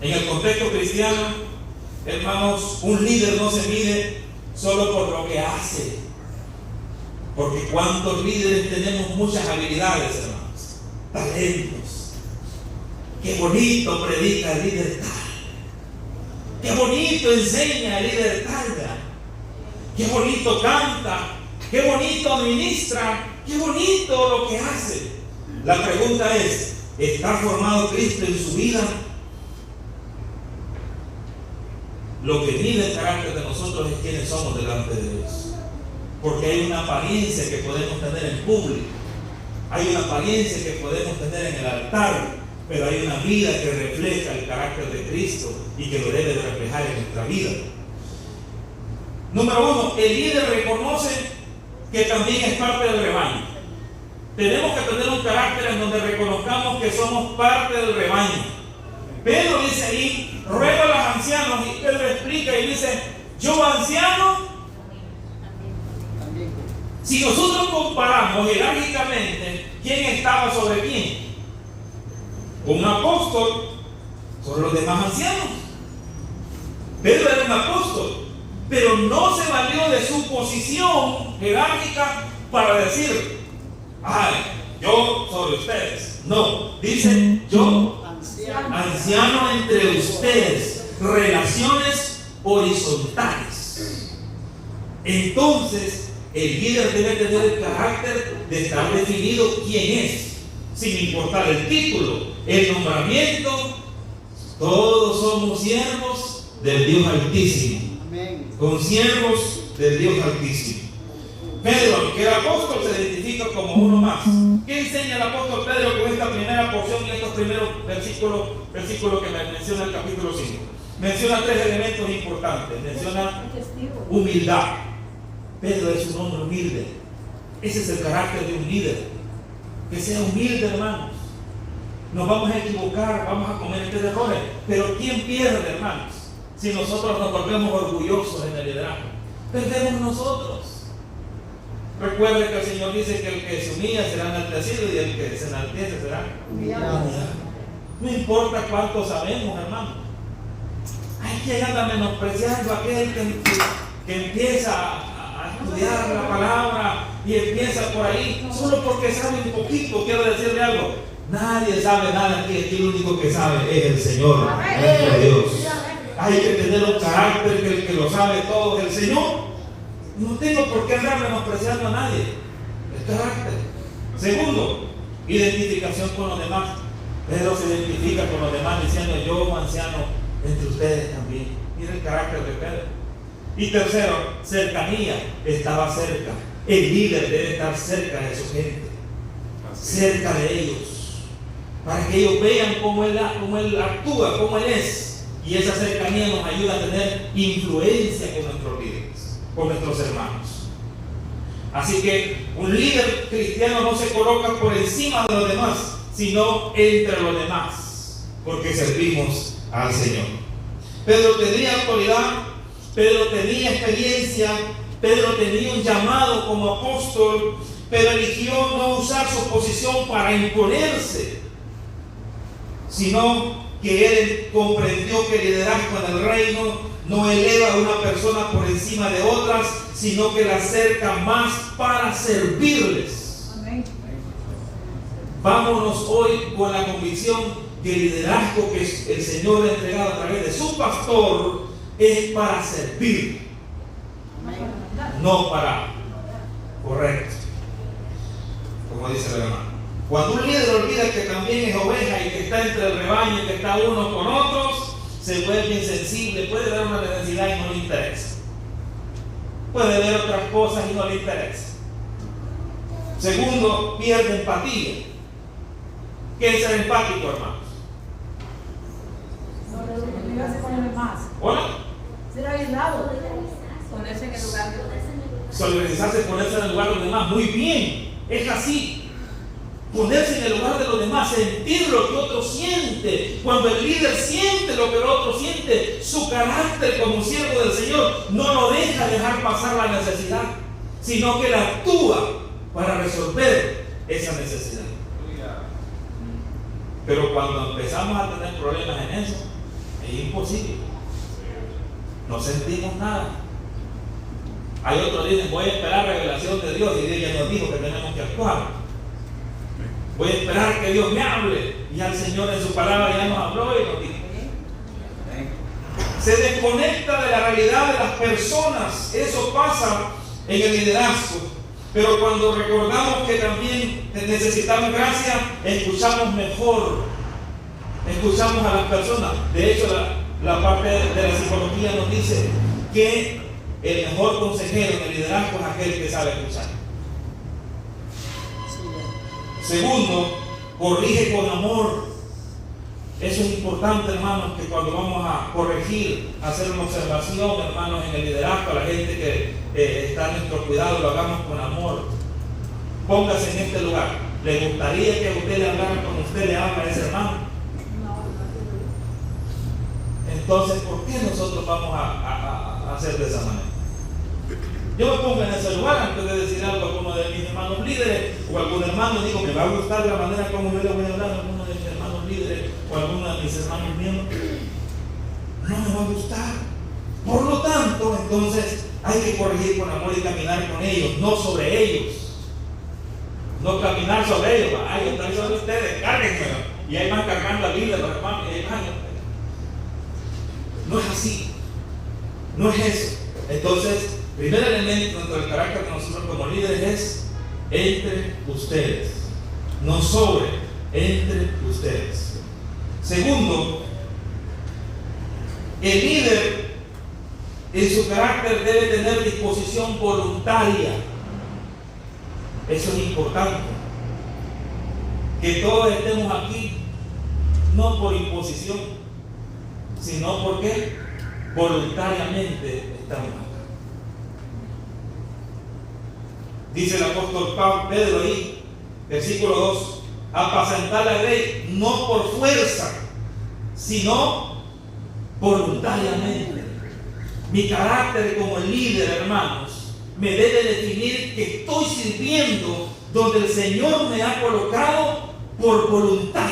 En el contexto cristiano, hermanos, un líder no se mide solo por lo que hace. Porque cuántos líderes tenemos muchas habilidades, hermanos, talentos. Qué bonito predica el líder tal. Qué bonito enseña el líder tal. Qué bonito canta. Qué bonito administra. Qué bonito lo que hace. La pregunta es, ¿está formado Cristo en su vida? Lo que mide el carácter de nosotros es quiénes somos delante de Dios. Porque hay una apariencia que podemos tener en público, hay una apariencia que podemos tener en el altar, pero hay una vida que refleja el carácter de Cristo y que lo debe de reflejar en nuestra vida. Número uno, el líder reconoce que también es parte del rebaño. Tenemos que tener un carácter en donde reconozcamos que somos parte del rebaño. Pedro dice ahí, ruega a los ancianos, y Pedro explica y dice, yo anciano. Si nosotros comparamos jerárquicamente, ¿quién estaba sobre quién? Un apóstol sobre los demás ancianos. Pedro era un apóstol, pero no se valió de su posición jerárquica para decir, ay, yo sobre ustedes. No, dice, yo anciano entre ustedes, relaciones horizontales. Entonces, el líder debe tener el carácter de estar definido quién es, sin importar el título, el nombramiento. Todos somos siervos del Dios Altísimo. Amén. Consiervos del Dios Altísimo. Pedro, que el apóstol se identifica como uno más. ¿Qué enseña el apóstol Pedro con esta primera porción y estos primeros versículos que menciona el capítulo 5? Menciona tres elementos importantes. Menciona humildad. Pedro es un hombre humilde. Ese es el carácter de un líder. Que sea humilde, hermanos. Nos vamos a equivocar, vamos a cometer errores. Pero ¿quién pierde, hermanos? Si nosotros nos volvemos orgullosos en el liderazgo, perdemos nosotros. Recuerde que el Señor dice que el que se humilla será enaltecido y el que se enaltece será humillado. No importa cuánto sabemos, hermano. Hay que andar menospreciando a aquel que empieza a estudiar la palabra y empieza por ahí solo porque sabe un poquito. Quiero decirle algo, nadie sabe nada aquí, el único que sabe es el Señor, nuestro Dios. Hay que tener un carácter que el que lo sabe todo es el Señor. No tengo por qué andar menospreciando a nadie. El carácter. Segundo, identificación con los demás. Pedro se identifica con los demás diciendo, yo anciano entre ustedes también. Mira el carácter de Pedro. Y tercero, cercanía. Estaba cerca. El líder debe estar cerca de su gente, cerca de ellos, para que ellos vean cómo él actúa, cómo él es. Y esa cercanía nos ayuda a tener influencia con nuestros líderes, con nuestros hermanos. Así que un líder cristiano no se coloca por encima de los demás, sino entre los demás, porque servimos al Señor. Pedro tenía autoridad, Pedro tenía experiencia, Pedro tenía un llamado como apóstol, pero eligió no usar su posición para imponerse, sino que él comprendió que el liderazgo en el reino no eleva a una persona por encima de otras, sino que la acerca más para servirles. Amén. Vámonos hoy con la convicción que el liderazgo que el Señor ha entregado a través de su pastor es para servir. Amén. No para correcto, como dice el hermano. Cuando un líder olvida que también es oveja y que está entre el rebaño y que está uno con otros, se vuelve insensible, puede ver una necesidad y no le interesa. Puede ver otras cosas y no le interesa. Segundo, pierde empatía. ¿Qué es ser empático, hermanos? Solidarizarse con los demás. ¿Hola? Ser aislado. Ponerse en el lugar de los demás. Solidarizarse, ponerse en el lugar de los demás. Muy bien, es así. Ponerse en el lugar de los demás, sentir lo que otro siente. Cuando el líder siente lo que el otro siente, su carácter como siervo del Señor no lo deja dejar pasar la necesidad, sino que la actúa para resolver esa necesidad. Pero cuando empezamos a tener problemas en eso, Es imposible. No sentimos nada. Hay otros que dicen, voy a esperar revelación de Dios, y Dios ya nos dijo que tenemos que actuar. Voy a esperar que Dios me hable, y ya el Señor en su palabra ya nos habló y nos dijo. Se desconecta de la realidad de las personas. Eso pasa en el liderazgo. Pero cuando recordamos que también necesitamos gracia, escuchamos mejor. Escuchamos a las personas. De hecho, la parte de la psicología nos dice que el mejor consejero en el liderazgo es aquel que sabe escuchar. Segundo, corrige con amor. Eso es importante, hermanos, que cuando vamos a corregir, hacer una observación, hermanos, en el liderazgo, a la gente que está a nuestro cuidado, lo hagamos con amor. Póngase en este lugar. ¿Le gustaría que usted le hablara como usted le habla a ese hermano? Entonces, ¿por qué nosotros vamos a hacer de esa manera? Yo me pongo en ese lugar antes de decir algo a alguno de mis hermanos líderes o a algún hermano, digo, me va a gustar la manera como yo le voy a hablar a alguno de mis hermanos líderes o a alguno de mis hermanos miembros. No me va a gustar. Por lo tanto, entonces hay que corregir con amor y caminar con ellos, no sobre ellos. No caminar sobre ellos. Ay, yo estoy sobre ustedes, cárguenmelo. Y ahí van cargando la Biblia los hermanos y ahí van. No es así. No es eso. Entonces, primer elemento dentro del carácter de nosotros como líderes es entre ustedes, no sobre, entre ustedes. Segundo, el líder en su carácter debe tener disposición voluntaria. Eso es importante. Que todos estemos aquí no por imposición, sino porque voluntariamente estamos aquí. Dice el apóstol Pedro ahí, versículo 2, apacentar la grey no por fuerza, sino voluntariamente. Mi carácter como líder, hermanos, me debe definir que estoy sirviendo donde el Señor me ha colocado por voluntad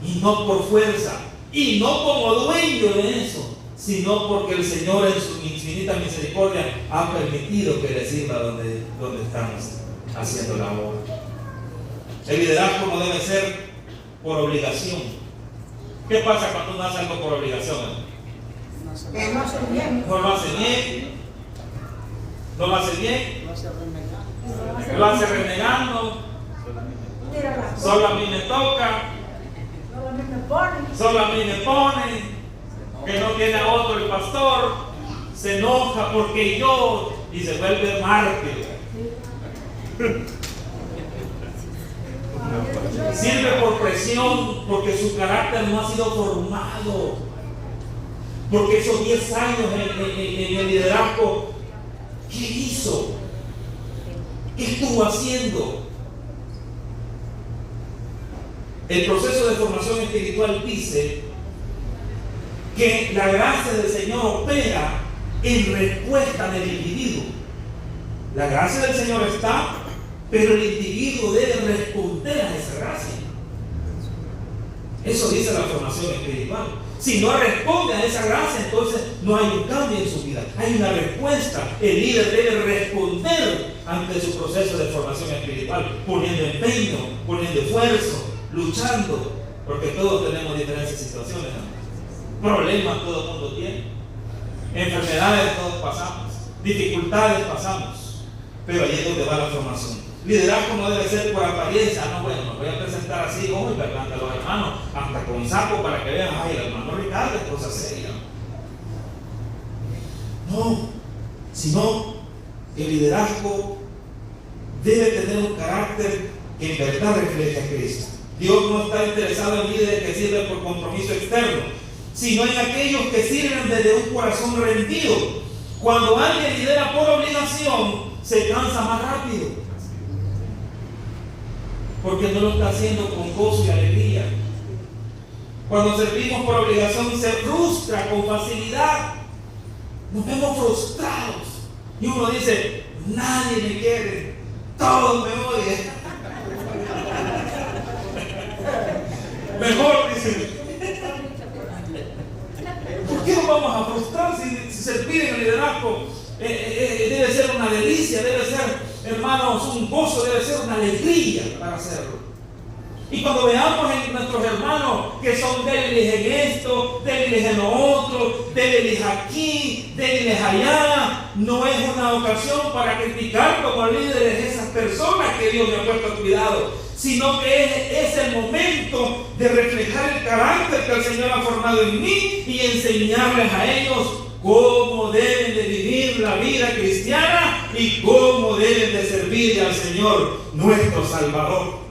y no por fuerza, y no como dueño de eso, sino porque el Señor en su infinita misericordia ha permitido que le sirva donde estamos haciendo la obra. El liderazgo no debe ser por obligación. ¿Qué pasa cuando uno hace algo por obligación? Que no hace bien. No lo hace bien. No lo hace bien. Lo hace renegando. Solo a mí me toca. Solo a mí me pone. Que no tiene a otro el pastor, se enoja porque yo, y se vuelve mártir. Sirve por presión, porque su carácter no ha sido formado, porque esos 10 años en el liderazgo, ¿qué hizo? ¿Qué estuvo haciendo? El proceso de formación espiritual dice que la gracia del Señor opera en respuesta del individuo. La gracia del Señor está, pero el individuo debe responder a esa gracia. Eso dice la formación espiritual. Si no responde a esa gracia, entonces no hay un cambio en su vida. Hay una respuesta. El líder debe responder ante su proceso de formación espiritual, poniendo empeño, poniendo esfuerzo, luchando, porque todos tenemos diferentes situaciones, ¿no? Problemas todo el mundo tiene, enfermedades todos pasamos, dificultades pasamos, pero ahí es donde va la formación. Liderazgo no debe ser por apariencia. No, bueno, me voy a presentar así como y ante los hermanos, hasta con saco para que vean, ay, el hermano Ricardo es cosa seria. No, sino que el liderazgo debe tener un carácter que en verdad refleje a Cristo. Dios no está interesado en líderes que sirven por compromiso externo, sino en aquellos que sirven desde un corazón rendido. Cuando alguien lidera por obligación, se cansa más rápido, porque no lo está haciendo con gozo y alegría. Cuando servimos por obligación, se frustra con facilidad. Nos vemos frustrados y uno dice, nadie me quiere, todos me odian. Mejor, dice, servir en el liderazgo debe ser una delicia, debe ser, hermanos, un gozo, debe ser una alegría para hacerlo. Y cuando veamos en nuestros hermanos que son débiles en esto, débiles en lo otro, débiles aquí, débiles allá, no es una ocasión para criticar como líderes esas personas que Dios me ha puesto a cuidado, sino que es el momento de reflejar el carácter que el Señor ha formado en mí y enseñarles a ellos cómo deben de vivir la vida cristiana y cómo deben de servir al Señor nuestro Salvador.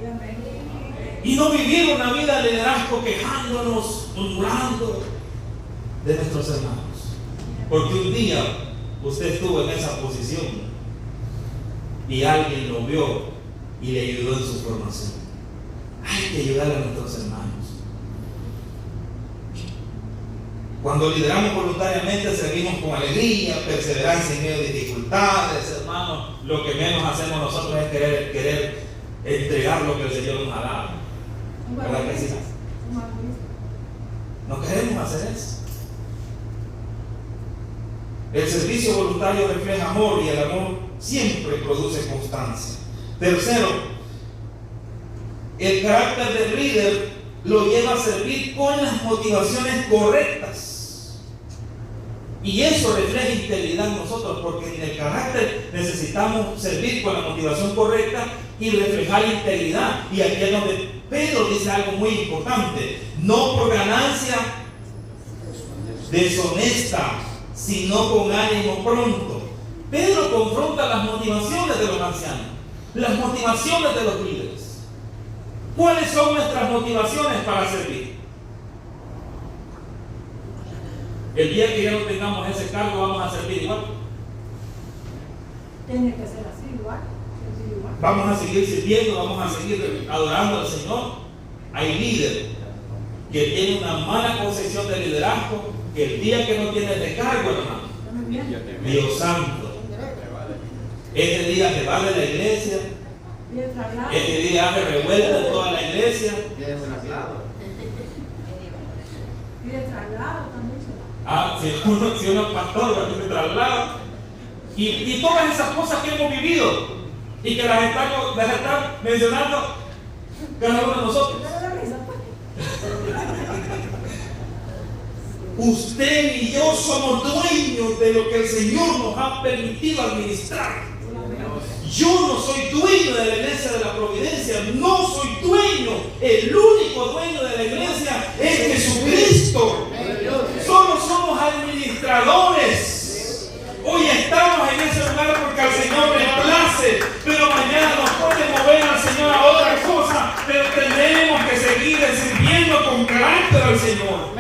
Y no vivir una vida de liderazgo quejándonos, murmurando de nuestros hermanos. Porque un día usted estuvo en esa posición y alguien lo vio y le ayudó en su formación. Hay que ayudar a nuestros hermanos. Cuando lideramos voluntariamente, servimos con alegría, perseverancia en medio de dificultades, hermanos. Lo que menos hacemos nosotros es querer entregar lo que el Señor nos ha dado. ¿Verdad que sí? No queremos hacer eso. El servicio voluntario refleja amor y el amor siempre produce constancia. Tercero, el carácter del líder lo lleva a servir con las motivaciones correctas. Y eso refleja integridad en nosotros, porque en el carácter necesitamos servir con la motivación correcta y reflejar integridad. Y aquí es donde Pedro dice algo muy importante: no por ganancia deshonesta, sino con ánimo pronto. Pedro confronta las motivaciones de los ancianos, las motivaciones de los líderes. ¿Cuáles son nuestras motivaciones para servir? El día que ya no tengamos ese cargo, vamos a servir igual. Tiene que ser así, igual. Vamos a seguir sirviendo, vamos a seguir adorando al Señor. Hay líderes que tienen una mala concepción de liderazgo, que el día que no tienen de cargo, hermano, Dios santo, este día se va de la iglesia, este día hace revuelta en toda la iglesia. Si uno es pastor, tiene traslado. Y todas esas cosas que hemos vivido y que las están mencionando cada uno de nosotros. Usted y yo somos dueños de lo que el Señor nos ha permitido administrar. Yo no soy dueño de la iglesia de la Providencia, no soy dueño. El único dueño de la iglesia es Jesucristo. Solo somos administradores. Hoy estamos en ese lugar porque al Señor le place, pero mañana nos puede mover al Señor a otra cosa, pero tenemos que seguir sirviendo con carácter al Señor.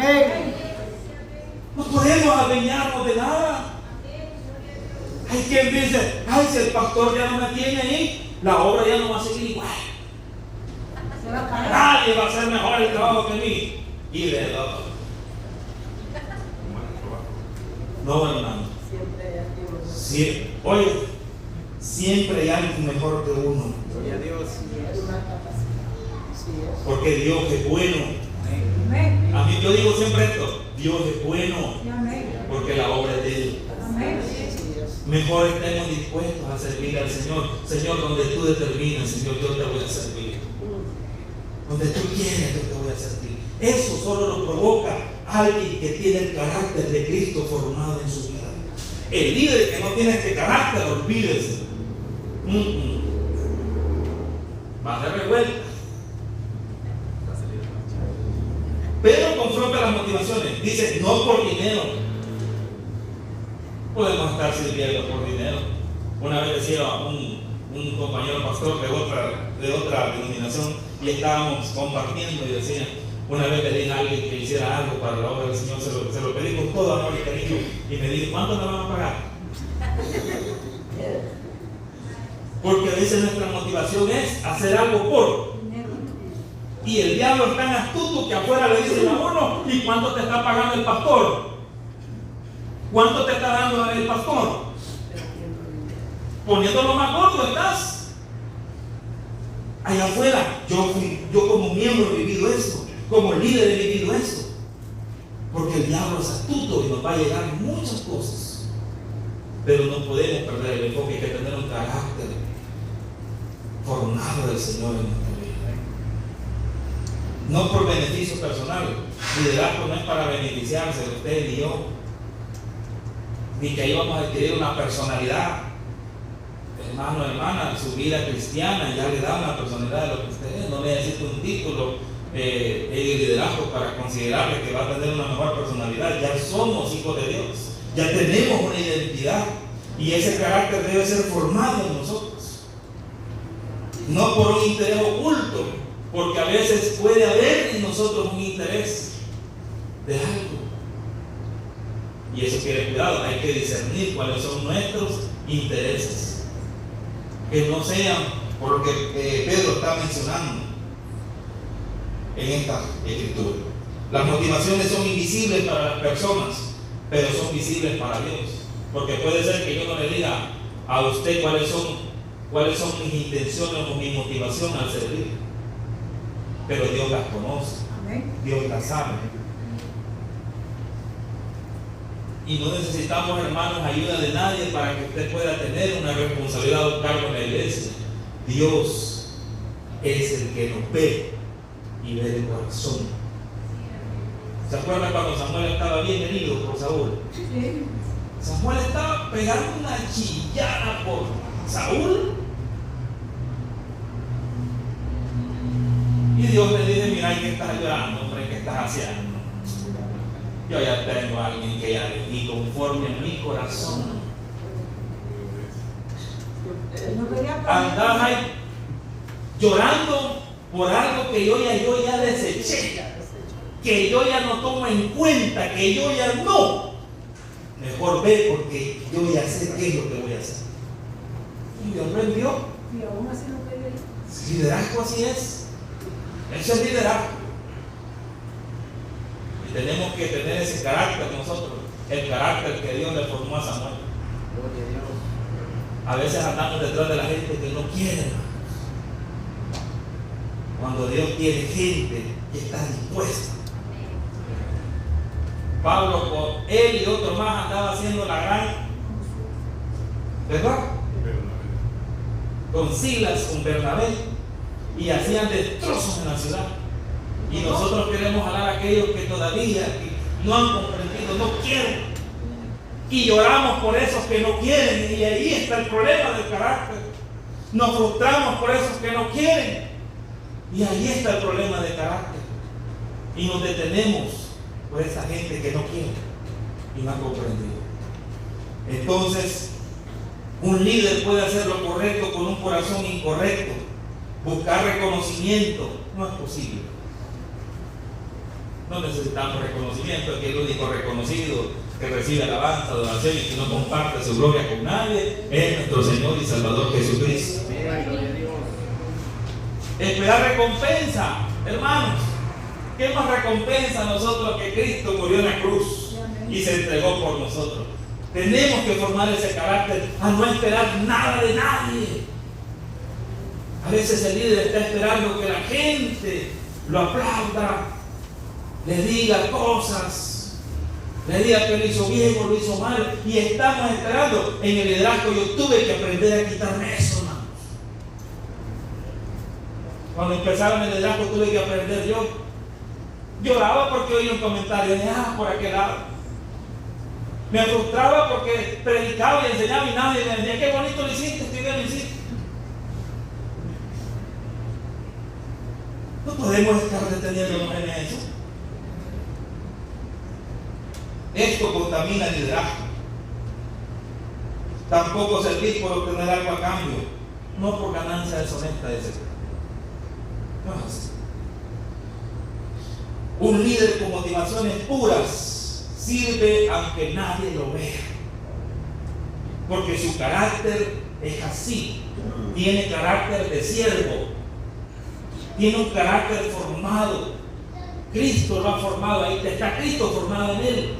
No podemos adueñarnos de nada. Hay quien dice: ay, si el pastor ya no me tiene ahí, la obra ya no va a seguir igual. Nadie va a hacer mejor el trabajo que mí. Y de todo. No, hermano. Oye, siempre hay alguien mejor que uno. Porque Dios es bueno. A mí yo digo siempre esto: Dios es bueno, porque la obra es de Él. Mejor estemos dispuestos a servir al Señor. Señor, donde tú determinas, Señor, yo te voy a servir. Donde tú quieres, yo te voy a servir. Eso solo lo provoca alguien que tiene el carácter de Cristo formado en su vida. El líder que no tiene este carácter, olvídese. Va a hacer revuelta. Pedro confronta las motivaciones. Dice: no por dinero. Podemos estar sirviendo por dinero. Una vez decía un compañero pastor de otra denominación, y estábamos compartiendo, y decía: una vez le dije a alguien que hiciera algo para la obra del Señor, se lo pedí con todo amor y cariño, y me dijo: ¿cuánto me van a pagar? Porque a veces nuestra motivación es hacer algo por. Y el diablo es tan astuto que afuera le dicen a uno: ¿y cuánto te está pagando el pastor? ¿Cuánto te está dando el pastor? Poniéndolo más gordo estás. Allá afuera, yo como miembro he vivido esto, como líder he vivido esto. Porque el diablo es astuto y nos va a llegar muchas cosas. Pero no podemos perder el enfoque, hay que tener un carácter formado del Señor en nuestra vida. No por beneficio personal. Liderazgo no es para beneficiarse de usted ni yo, ni que ahí vamos a adquirir una personalidad. Hermano, hermana, su vida cristiana ya le da una personalidad de lo que usted es. No necesita un título en el liderazgo para considerarle que va a tener una mejor personalidad. Ya somos hijos de Dios, ya tenemos una identidad, y ese carácter debe ser formado en nosotros, no por un interés oculto, porque a veces puede haber en nosotros un interés de algo, y eso quiere cuidado. Hay que discernir cuáles son nuestros intereses, que no sean por lo que Pedro está mencionando en esta escritura. Las motivaciones son invisibles para las personas, pero son visibles para Dios, porque puede ser que yo no le diga a usted cuáles son mis intenciones o mi motivación al servir, pero Dios las conoce. Amén. Dios las sabe. Y no necesitamos, hermanos, ayuda de nadie para que usted pueda tener una responsabilidad o un cargo en la iglesia. Dios es el que nos ve y ve el corazón. ¿Se acuerdan cuando Samuel estaba bien herido por Saúl? Sí. Samuel estaba pegando una chillada por Saúl. Y Dios le dice: mira, ¿qué estás llorando, hombre? ¿Qué estás haciendo? Yo ya tengo a alguien que ya elegí conforme a mi corazón. No quería Andaba ahí llorando por algo que yo ya deseché, que yo ya no tomo en cuenta, que yo ya no. Mejor ve, porque yo ya sé qué es lo que voy a hacer. Y Dios lo envió. Y aún así no quería ir. Liderazgo así es. Eso es liderazgo. Y tenemos que tener ese carácter nosotros, el carácter que Dios le formó a Samuel. A veces andamos detrás de la gente que no quiere, cuando Dios quiere gente que está dispuesta. Pablo, con él y otro más, andaba haciendo la gran, ¿verdad? Con Silas, con Bernabé, y hacían destrozos en la ciudad. Y nosotros queremos jalar a aquellos que todavía no han comprendido, no quieren, y lloramos por esos que no quieren, y ahí está el problema del carácter. Nos frustramos por esos que no quieren, y ahí está el problema del carácter, y nos detenemos por esa gente que no quiere y no ha comprendido. Entonces, un líder puede hacer lo correcto con un corazón incorrecto. Buscar reconocimiento no es posible. No necesitamos reconocimiento, que el único reconocido que recibe alabanza, adoración y que no comparte su gloria con nadie es nuestro Señor y Salvador Jesucristo. Esperar recompensa, hermanos. ¿Qué más recompensa a nosotros que Cristo murió en la cruz y se entregó por nosotros? Tenemos que formar ese carácter a no esperar nada de nadie. A veces el líder está esperando que la gente lo aplauda, le diga cosas, le diga que lo hizo bien o lo hizo mal, y estamos esperando. En el liderazgo yo tuve que aprender a quitarme eso, hermanos. Cuando empezaron el liderazgo tuve que aprender yo. Lloraba porque oía un comentario de por aquel lado. Me frustraba porque predicaba y enseñaba y nadie me decía: qué bonito lo hiciste, qué bien lo hiciste. No podemos estar deteniéndonos en eso. Esto contamina el liderazgo. Tampoco servir por obtener algo a cambio, no por ganancia deshonesta de ese. No es así. Un líder con motivaciones puras sirve aunque nadie lo vea, porque su carácter es así. Tiene carácter de siervo, tiene un carácter formado. Cristo lo ha formado, ahí está Cristo formado en él.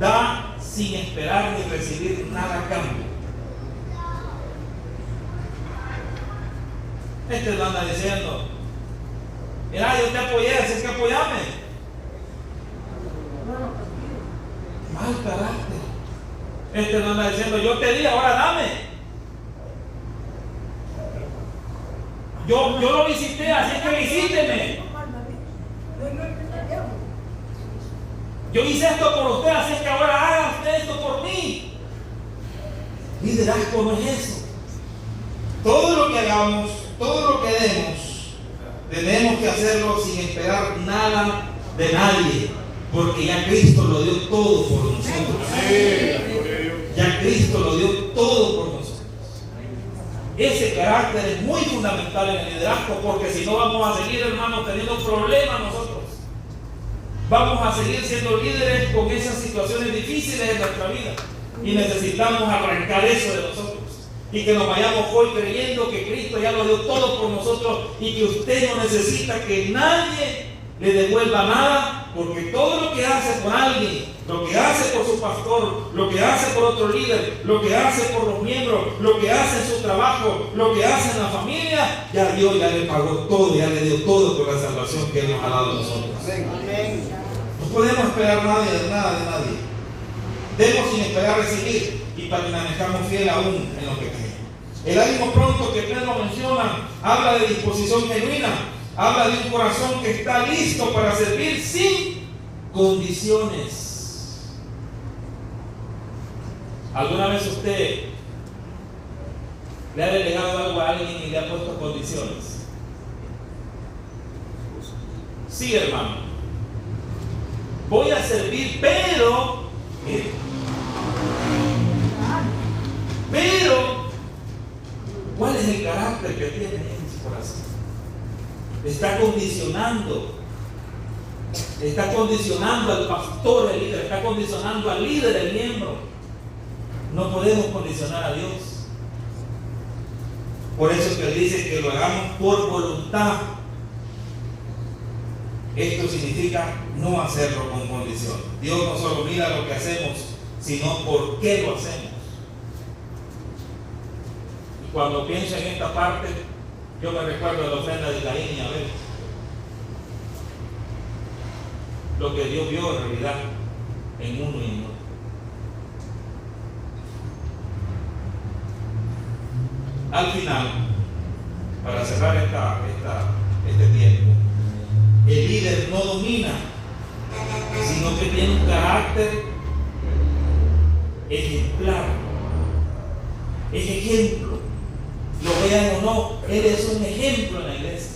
Da sin esperar ni recibir nada a cambio. Este lo anda diciendo: mira, yo te apoyé, así que apoyame. Mal carácter. Este no anda diciendo, yo te di, ahora dame. Yo lo visité, así que visíteme. Yo hice esto por usted, así que ahora haga usted esto por mí. Liderazgo no es eso. Todo lo que hagamos, todo lo que demos, tenemos que hacerlo sin esperar nada de nadie, porque ya Cristo lo dio todo por nosotros. Ya Cristo lo dio todo por nosotros. Ese carácter es muy fundamental en el liderazgo, porque si no vamos a seguir, hermanos, teniendo problemas nosotros. Vamos a seguir siendo líderes con esas situaciones difíciles en nuestra vida, y necesitamos arrancar eso de nosotros y que nos vayamos hoy creyendo que Cristo ya lo dio todo por nosotros y que usted no necesita que nadie le devuelva nada, porque todo lo que hace por alguien, lo que hace por su pastor, lo que hace por otro líder, lo que hace por los miembros, lo que hace en su trabajo, lo que hace en la familia, ya Dios ya le pagó todo, ya le dio todo por la salvación que Él nos ha dado a nosotros. No podemos esperar nada de nadie. Demos sin esperar recibir, y permanezcamos fiel aún en lo que creemos. El ánimo pronto que Pedro menciona habla de disposición genuina, habla de un corazón que está listo para servir sin condiciones. ¿Alguna vez usted le ha delegado algo a alguien y le ha puesto condiciones? Sí, hermano. Voy a servir, pero ¿cuál es el carácter que tiene en su corazón? Está condicionando al pastor, el líder, está condicionando al líder, el miembro. No podemos condicionar a Dios. Por eso es que Él dice que lo hagamos por voluntad. Esto significa no hacerlo con condición. Dios no solo mira lo que hacemos, sino por qué lo hacemos. Y cuando pienso en esta parte, yo me recuerdo de la ofrenda de Caín y Abel. Lo que Dios vio en realidad en uno y en otro. Al final, para cerrar este tiempo, el líder no domina, sino que tiene un carácter ejemplar. Es ejemplo. Lo vean o no, él es un ejemplo en la iglesia.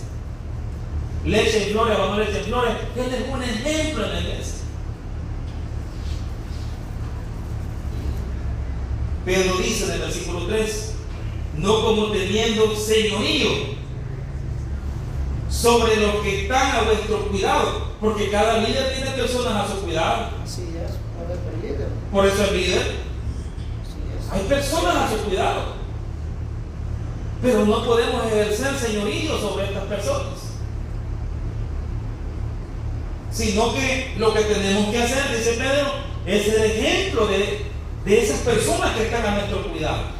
Le echen flores o no le echen flores, él es un ejemplo en la iglesia. Pedro dice en el versículo 3, no como teniendo señorío sobre los que están a vuestro cuidado, porque cada líder tiene personas a su cuidado. Así es, por eso es líder. Por eso es líder. Así es. Hay personas a su cuidado, pero no podemos ejercer señorío sobre estas personas, sino que lo que tenemos que hacer, dice Pedro, es el ejemplo de esas personas que están a nuestro cuidado.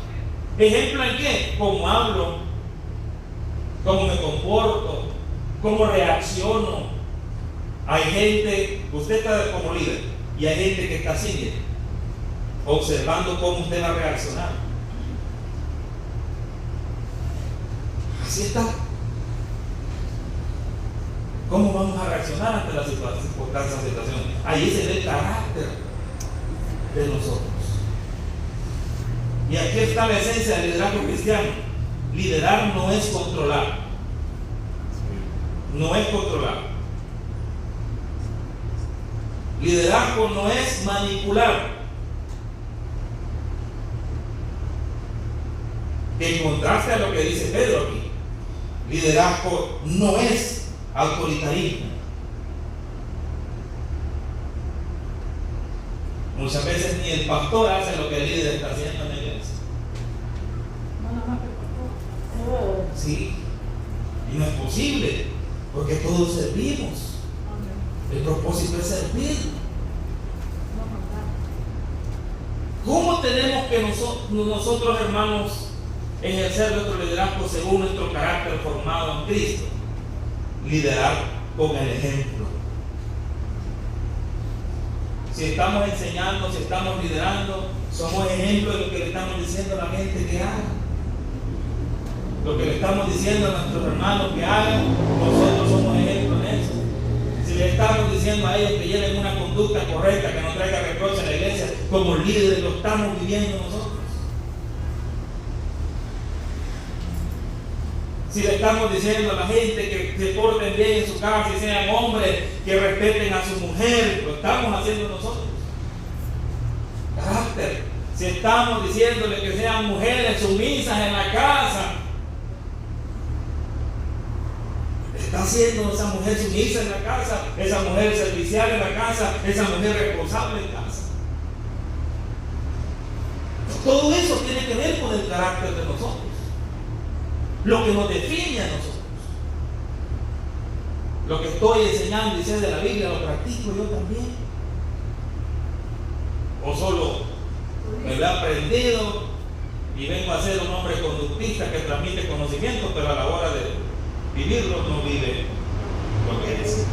¿Ejemplo en qué? Cómo hablo, cómo me comporto, cómo reacciono. Hay gente, usted está como líder, y hay gente que está sin líder, observando cómo usted va a reaccionar. Así está. ¿Cómo vamos a reaccionar ante las circunstancias, situaciones? Ahí se ve el carácter de nosotros. Y aquí está la esencia del liderazgo cristiano. Liderar no es controlar. No es controlar. Liderazgo no es manipular. En contraste a lo que dice Pedro aquí, liderazgo no es autoritarismo. Muchas veces ni el pastor hace lo que el líder está haciendo en la iglesia. Sí, y no es posible, porque todos servimos. El propósito es servir. ¿Cómo tenemos que nosotros, hermanos, ejercer nuestro liderazgo según nuestro carácter formado en Cristo? Liderar con el ejemplo. si estamos enseñando, si estamos liderando, somos ejemplo de lo que le estamos diciendo a la gente que haga. Lo que le estamos diciendo a nuestros hermanos que hagan, nosotros somos ejemplo en eso. Si le estamos diciendo a ellos que lleven una conducta correcta, que no traiga reproche a la iglesia, como líderes lo estamos viviendo nosotros. Si le estamos diciendo a la gente que se porten bien en su casa y sean hombres, que respeten a su mujer, lo estamos haciendo nosotros. Carácter. Si estamos diciéndole que sean mujeres sumisas en la casa, está siendo esa mujer sumisa en la casa, esa mujer servicial en la casa, esa mujer responsable en casa. Todo eso tiene que ver con el carácter de nosotros, lo que nos define a nosotros. Lo que estoy enseñando y sé de la Biblia lo practico yo también, o solo me lo he aprendido y vengo a ser un hombre conductista que transmite conocimiento, pero a la hora de vivirlo no vive lo que es.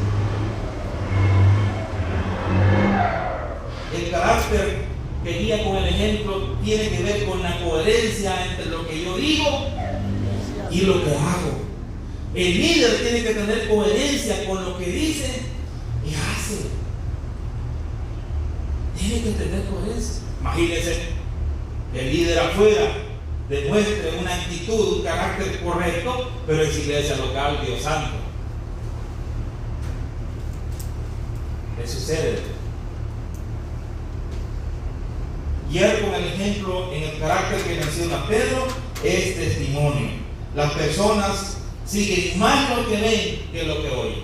El carácter que guía con el ejemplo tiene que ver con la coherencia entre lo que yo digo y lo que hago. El líder tiene que tener coherencia con lo que dice y hace. Tiene que tener coherencia. Imagínense que el líder afuera demuestre una actitud, un carácter correcto, pero en su iglesia local, Dios santo. ¿Qué sucede? Guiar con el ejemplo en el carácter que menciona Pedro es testimonio. Las personas siguen más lo que ven que lo que oyen.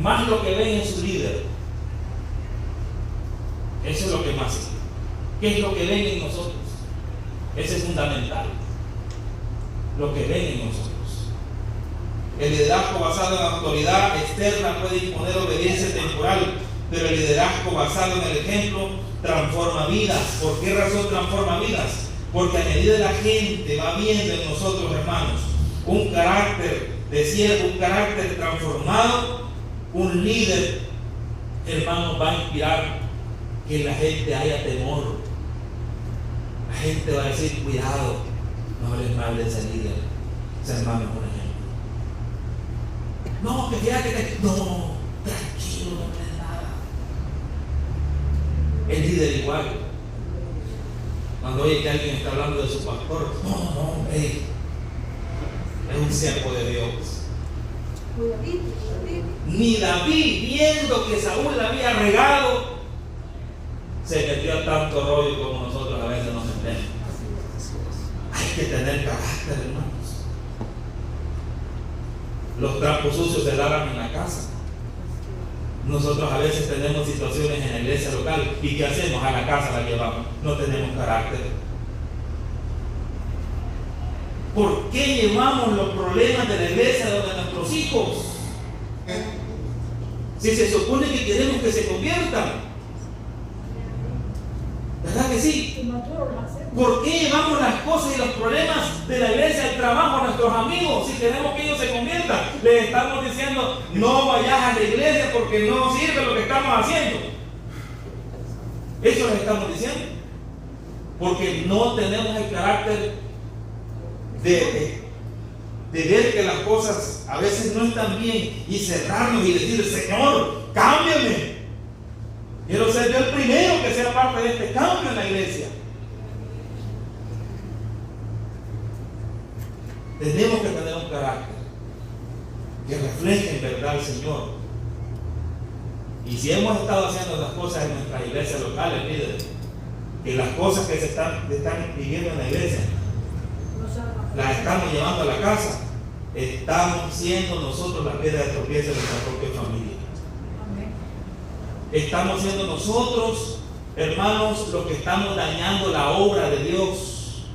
Más lo que ven en su líder. Eso es lo que más sigue. ¿Qué es lo que ven en nosotros? Eso es fundamental. Lo que ven en nosotros. El liderazgo basado en la autoridad externa puede imponer obediencia temporal, pero el liderazgo basado en el ejemplo transforma vidas. ¿Por qué razón transforma vidas? Porque a medida que la gente va viendo en nosotros, hermanos, un carácter de siervo, un carácter transformado, un líder, hermanos, va a inspirar que la gente haya temor. La gente va a decir, cuidado, no hables mal de ese líder. Ese hermano es un ejemplo. No, que fíjate que no, tranquilo, no hables nada. El líder igual. Cuando oye que alguien está hablando de su pastor, no, es un siervo de Dios. Ni David, viendo que Saúl le había regado, se metió a tanto rollo como nosotros a veces nos metemos. Hay que tener carácter, hermanos. Los trapos sucios se lavan en la casa. Nosotros a veces tenemos situaciones en la iglesia local y ¿qué hacemos? A la casa la llevamos. No tenemos carácter. ¿Por qué llevamos los problemas de la iglesia donde nuestros hijos? Si se supone que queremos que se conviertan. ¿Verdad que sí? ¿Por qué llevamos las cosas y los problemas de la iglesia al trabajo a nuestros amigos si queremos que ellos se conviertan? Les estamos diciendo, no vayas a la iglesia porque no sirve lo que estamos haciendo. Eso les estamos diciendo. Porque no tenemos el carácter de ver que las cosas a veces no están bien y cerrarnos y decir, Señor, cámbiame. Quiero ser yo el primero que sea parte de este cambio en la iglesia. Tenemos que tener un carácter que refleje en verdad al Señor. Y si hemos estado haciendo las cosas en nuestras iglesias locales, líderes, que las cosas que se están viviendo en la iglesia las estamos llevando a la casa, estamos siendo nosotros la piedra de tropiezo de nuestra propia familia. Estamos siendo nosotros, hermanos, los que estamos dañando la obra de Dios.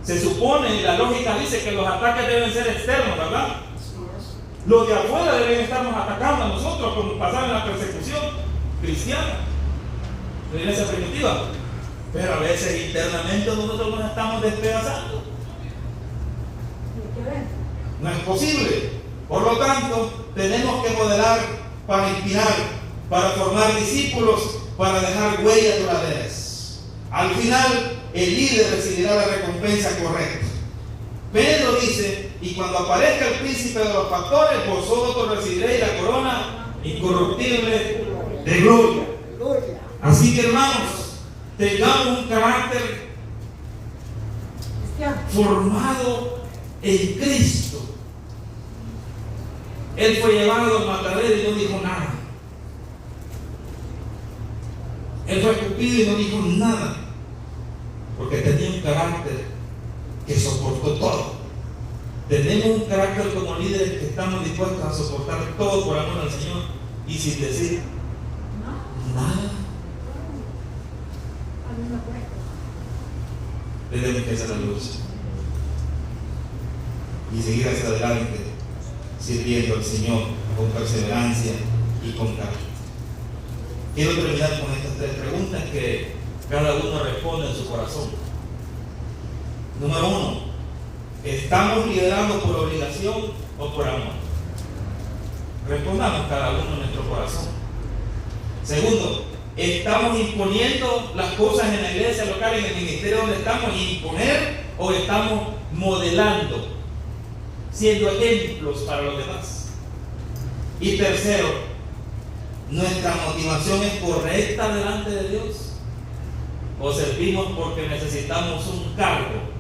Se supone, y la lógica dice que los ataques deben ser externos, ¿verdad? Los de afuera deben estarnos atacando a nosotros como pasaba en la persecución cristiana de la iglesia primitiva. Pero a veces internamente nosotros nos estamos despedazando. No es posible. Por lo tanto, tenemos que modelar para inspirar para formar discípulos, para dejar huellas duraderas. Al final, el líder recibirá la recompensa correcta. Pedro dice: y cuando aparezca el príncipe de los pastores, vosotros recibiréis la corona incorruptible de gloria. Así que, hermanos, tengamos un carácter formado en Cristo. Él fue llevado al matadero y no dijo nada. Él fue escupido y no dijo nada, porque tenía un carácter que soportó todo. Tenemos un carácter como líderes que estamos dispuestos a soportar todo por amor al Señor y sin decir nada. Tenemos que hacer la luz y seguir hacia adelante, sirviendo al Señor con perseverancia y con carácter. Quiero terminar con estas 3 preguntas que cada uno responde en su corazón. Número 1, ¿estamos liderando por obligación o por amor? Respondamos cada uno en nuestro corazón. Segundo, ¿estamos imponiendo las cosas en la iglesia local, en el ministerio donde estamos, imponer, o estamos modelando, siendo ejemplos para los demás? Y tercero, ¿nuestra motivación es correcta delante de Dios? ¿O servimos porque necesitamos un cargo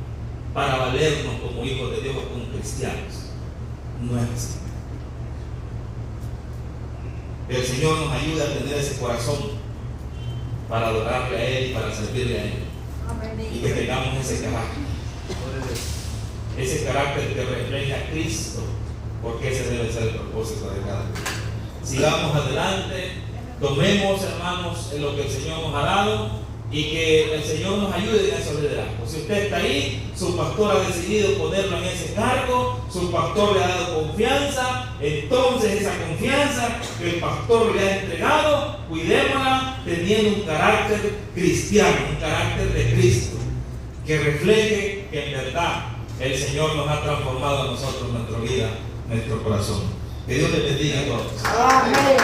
para valernos como hijos de Dios o como cristianos? No es así. El Señor nos ayuda a tener ese corazón para adorarle a Él y para servirle a Él. Y que tengamos ese carácter que refleja a Cristo, porque ese debe ser el propósito de cada uno. Sigamos adelante, tomemos, hermanos, en lo que el Señor nos ha dado y que el Señor nos ayude en esos liderazgos. Si usted está ahí, su pastor ha decidido ponerlo en ese cargo, su pastor le ha dado confianza, entonces esa confianza que el pastor le ha entregado, cuidémosla teniendo un carácter cristiano, un carácter de Cristo, que refleje que en verdad el Señor nos ha transformado a nosotros, nuestra vida, nuestro corazón. Que Dios les bendiga a todos. Amén.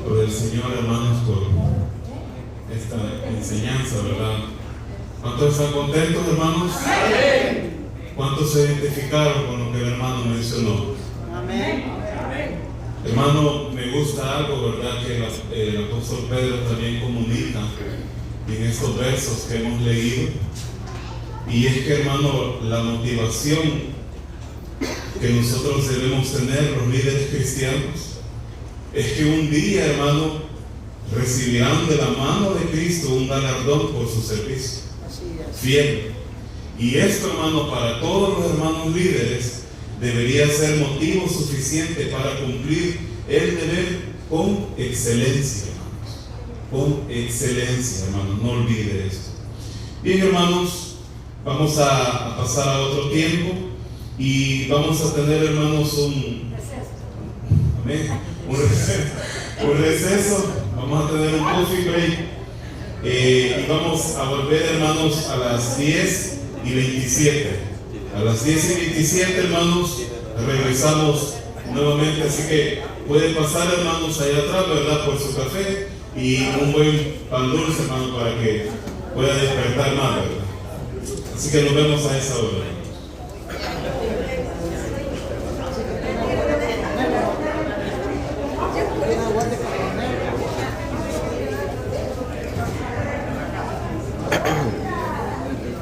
Por el Señor, hermanos, por esta enseñanza, ¿verdad? ¿Cuántos están contentos, hermanos? Amén. ¿Cuántos se identificaron con lo que el hermano mencionó? Amén. Hermano, me gusta algo, ¿verdad?, que el apóstol Pedro también comunica en estos versos que hemos leído. Y es que, hermano, la motivación que nosotros debemos tener, los líderes cristianos, es que un día, hermano, recibirán de la mano de Cristo un galardón por su servicio fiel. Y esto, hermano, para todos los hermanos líderes debería ser motivo suficiente para cumplir el deber con excelencia, hermanos. Con excelencia, hermanos, no olvide esto. Bien, hermanos, vamos a pasar a otro tiempo y vamos a tener, hermanos, un receso. Vamos a tener un coffee break y vamos a volver, hermanos, a las 10:27. A las 10:27, hermanos, regresamos nuevamente, así que pueden pasar, hermanos, allá atrás, ¿verdad?, por su café y un buen pan dulce, hermano, para que pueda despertar más, ¿verdad? Así que nos vemos a esa hora.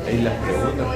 Ahí las preguntas.